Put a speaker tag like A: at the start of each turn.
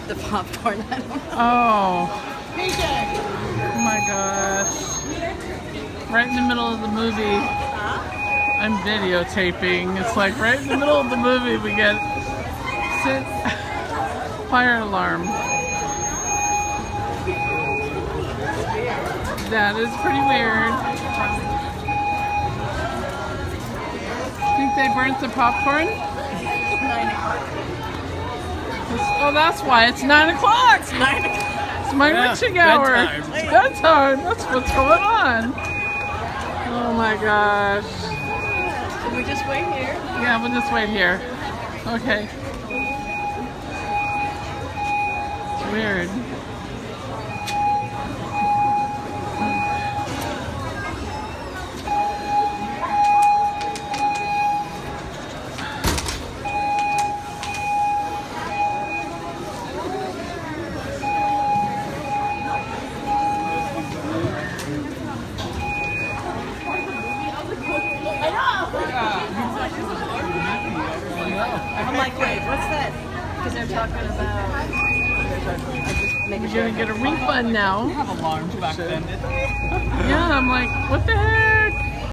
A: the popcorn. I don't know.
B: Oh. Oh my gosh. Right in the middle of the movie. I'm videotaping. It's like right in the middle of the movie we get fire alarm. That is pretty weird. Think they burnt the popcorn?
A: 9 o'clock.
B: Oh, that's why it's 9 o'clock.
A: It's 9 o'clock.
B: It's my witching hour.
C: bedtime.
B: It's bedtime. That's what's going on. Oh my gosh.
A: Should we just wait here?
B: Yeah, we'll just wait here. Okay. It's weird.
A: I'm like, wait, what's that? Because they're talking about. I just making
B: You're
A: sure.
B: gonna get a refund now.
C: Have alarms back then.
B: Yeah, I'm like, what the heck?